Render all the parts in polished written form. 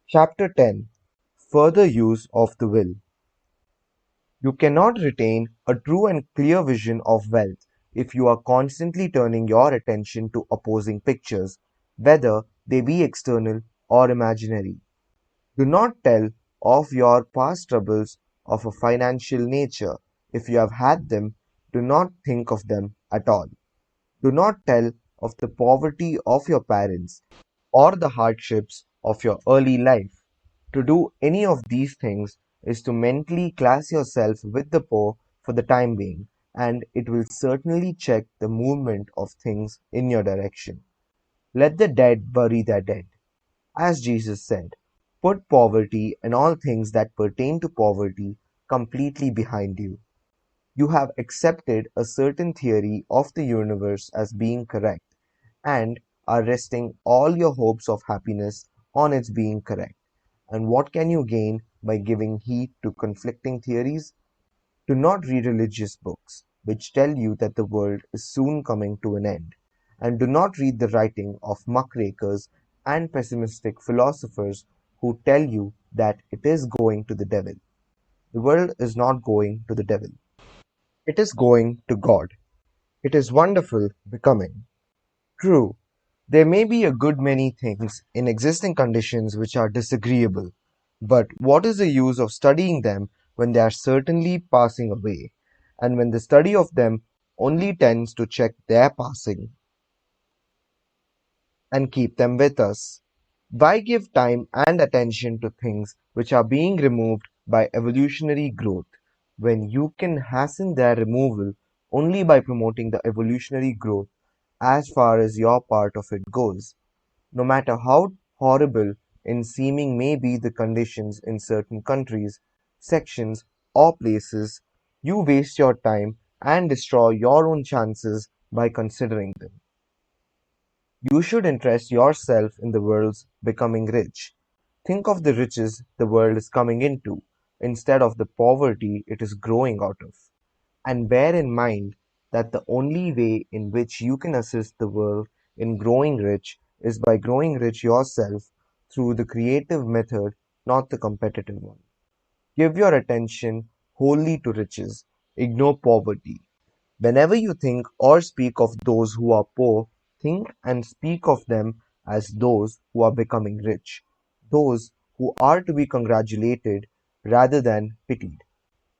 Chapter 10. Further Use of the Will. You cannot retain a true and clear vision of wealth if you are constantly turning your attention to opposing pictures, whether they be external or imaginary. Do not tell of your past troubles of a financial nature. If you have had them, do not think of them at all. Do not tell of the poverty of your parents or the hardships of your early life. To do any of these things is to mentally class yourself with the poor for the time being, and it will certainly check the movement of things in your direction. Let the dead bury their dead. As Jesus said, put poverty and all things that pertain to poverty completely behind you. You have accepted a certain theory of the universe as being correct, and are resting all your hopes of happiness on its being correct. And what can you gain by giving heed to conflicting theories? Do not read religious books which tell you that the world is soon coming to an end, and do not read the writing of muckrakers and pessimistic philosophers who tell you that it is going to the devil. The world is not going to the devil. It is going to God. It is wonderful becoming. True, there may be a good many things in existing conditions which are disagreeable, but what is the use of studying them when they are certainly passing away, and when the study of them only tends to check their passing and keep them with us? Why give time and attention to things which are being removed by evolutionary growth, when you can hasten their removal only by promoting the evolutionary growth as far as your part of it goes? No matter how horrible in seeming may be the conditions in certain countries, sections, or places, you waste your time and destroy your own chances by considering them. You should interest yourself in the world's becoming rich. Think of the riches the world is coming into, instead of the poverty it is growing out of. And bear in mind that the only way in which you can assist the world in growing rich is by growing rich yourself through the creative method, not the competitive one. Give your attention wholly to riches. Ignore poverty. Whenever you think or speak of those who are poor, think and speak of them as those who are becoming rich, those who are to be congratulated rather than pitied.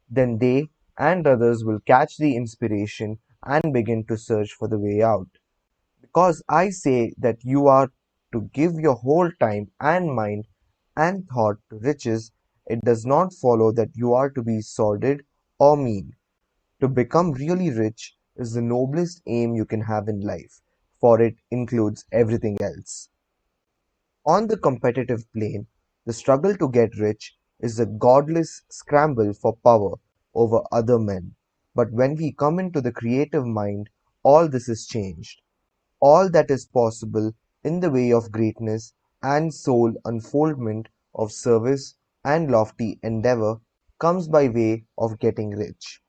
Then they and others will catch the inspiration and begin to search for the way out. Because I say that you are to give your whole time and mind and thought to riches, it does not follow that you are to be sordid or mean. To become really rich is the noblest aim you can have in life, for it includes everything else. On the competitive plane, the struggle to get rich is a godless scramble for power over other men. But when we come into the creative mind, all this is changed. All that is possible in the way of greatness and soul unfoldment of service and lofty endeavor comes by way of getting rich.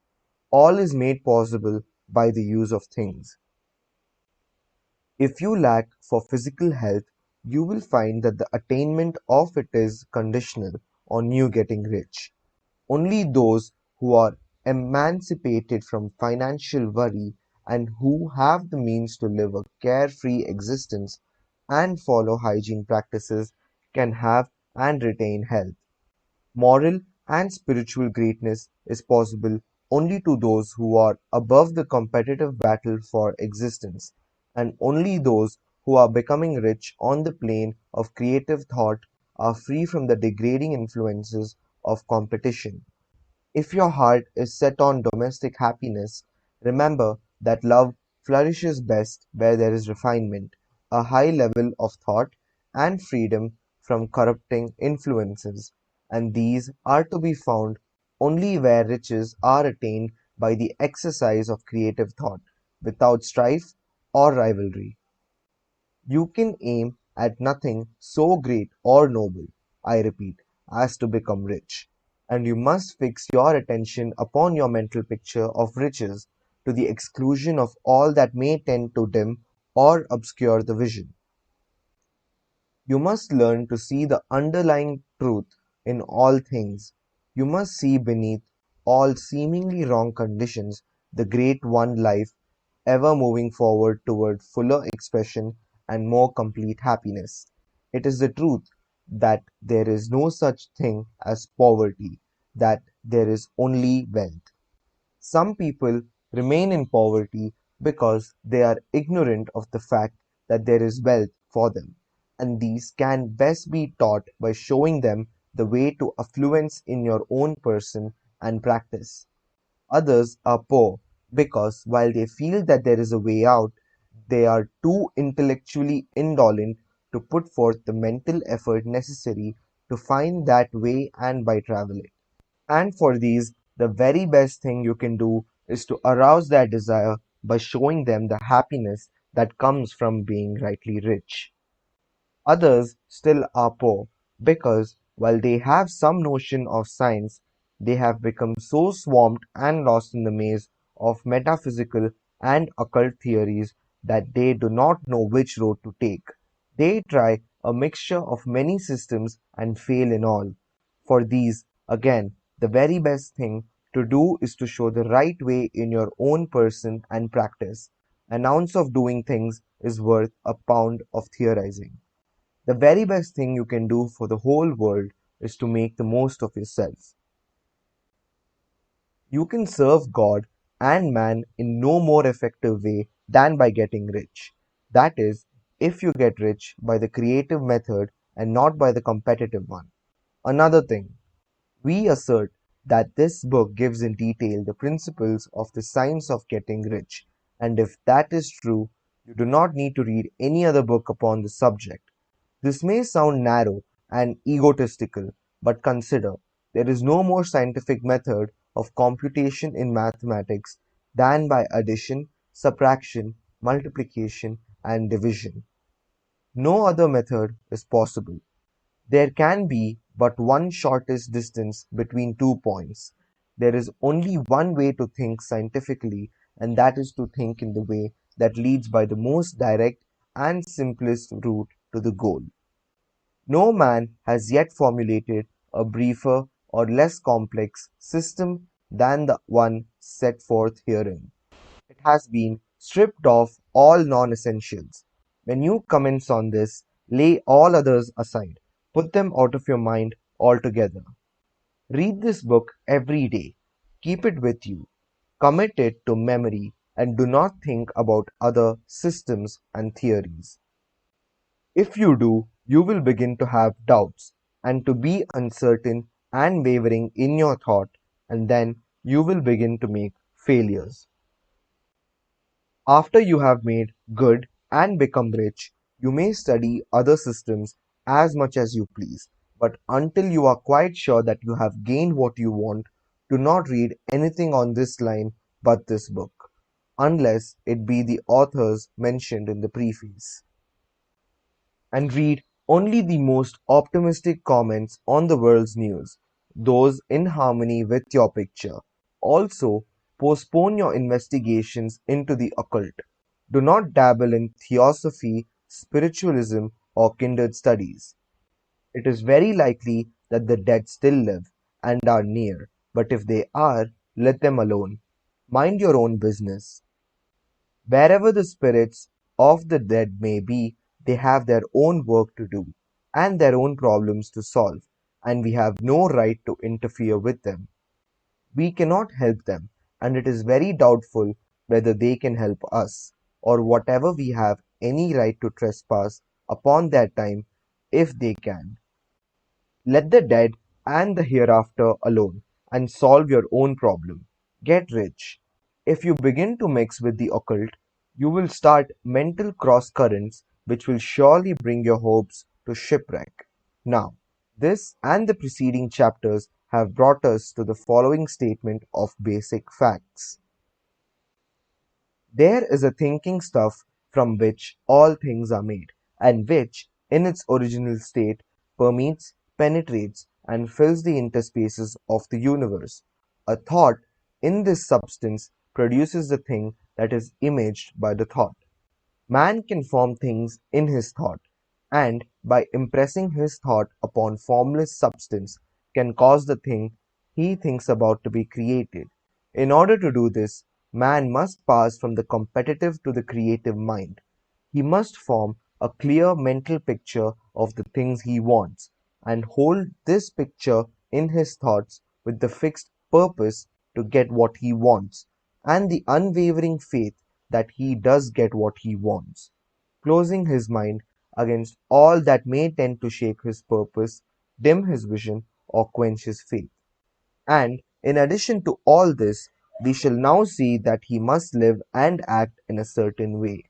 All is made possible by the use of things. If you lack for physical health, you will find that the attainment of it is conditional on you getting rich. Only those who are emancipated from financial worry and who have the means to live a carefree existence and follow hygiene practices can have and retain health. Moral and spiritual greatness is possible only to those who are above the competitive battle for existence, and only those who are becoming rich on the plane of creative thought are free from the degrading influences of competition. If your heart is set on domestic happiness, remember that love flourishes best where there is refinement, a high level of thought, and freedom from corrupting influences, and these are to be found only where riches are attained by the exercise of creative thought, without strife or rivalry. You can aim at nothing so great or noble, I repeat, as to become rich, and you must fix your attention upon your mental picture of riches to the exclusion of all that may tend to dim or obscure the vision. You must learn to see the underlying truth in all things. You must see beneath all seemingly wrong conditions the great one life ever moving forward toward fuller expression and more complete happiness. It is the truth that there is no such thing as poverty, that there is only wealth. Some people remain in poverty because they are ignorant of the fact that there is wealth for them, and these can best be taught by showing them the way to affluence in your own person and practice. Others are poor because while they feel that there is a way out, they are too intellectually indolent to put forth the mental effort necessary to find that way and by travel it. And for these, the very best thing you can do is to arouse their desire by showing them the happiness that comes from being rightly rich. Others still are poor because, while they have some notion of science, they have become so swamped and lost in the maze of metaphysical and occult theories that they do not know which road to take. They try a mixture of many systems and fail in all. For these, again, the very best thing to do is to show the right way in your own person and practice. An ounce of doing things is worth a pound of theorizing. The very best thing you can do for the whole world is to make the most of yourself. You can serve God and man in no more effective way than by getting rich. That is, if you get rich by the creative method and not by the competitive one. Another thing, we assert that this book gives in detail the principles of the science of getting rich, and if that is true, you do not need to read any other book upon the subject. This may sound narrow and egotistical, but consider, there is no more scientific method of computation in mathematics than by addition, subtraction, multiplication, and division. No other method is possible. There can be but one shortest distance between 2 points. There is only one way to think scientifically, and that is to think in the way that leads by the most direct and simplest route to the goal. No man has yet formulated a briefer or less complex system than the one set forth herein. It has been stripped of all non-essentials. When you commence on this, lay all others aside. Put them out of your mind altogether. Read this book every day. Keep it with you. Commit it to memory and do not think about other systems and theories. If you do, you will begin to have doubts and to be uncertain and wavering in your thought, and then you will begin to make failures. After you have made good and become rich, you may study other systems as much as you please, but until you are quite sure that you have gained what you want, do not read anything on this line but this book, unless it be the authors mentioned in the preface. And read only the most optimistic comments on the world's news, those in harmony with your picture. Also, postpone your investigations into the occult. Do not dabble in theosophy, spiritualism, or kindred studies. It is very likely that the dead still live and are near, but if they are, let them alone. Mind your own business. Wherever the spirits of the dead may be, they have their own work to do, and their own problems to solve, and we have no right to interfere with them. We cannot help them, and it is very doubtful whether they can help us, or whatever we have any right to trespass upon their time, if they can. Let the dead and the hereafter alone, and solve your own problem. Get rich. If you begin to mix with the occult, you will start mental cross currents which will surely bring your hopes to shipwreck. Now, this and the preceding chapters have brought us to the following statement of basic facts. There is a thinking stuff from which all things are made, and which, in its original state, permeates, penetrates, and fills the interspaces of the universe. A thought in this substance produces the thing that is imaged by the thought. Man can form things in his thought, and by impressing his thought upon formless substance, can cause the thing he thinks about to be created. In order to do this, man must pass from the competitive to the creative mind. He must form a clear mental picture of the things he wants, and hold this picture in his thoughts with the fixed purpose to get what he wants, and the unwavering faith that he does get what he wants, closing his mind against all that may tend to shake his purpose, dim his vision, or quench his faith. And in addition to all this, we shall now see that he must live and act in a certain way.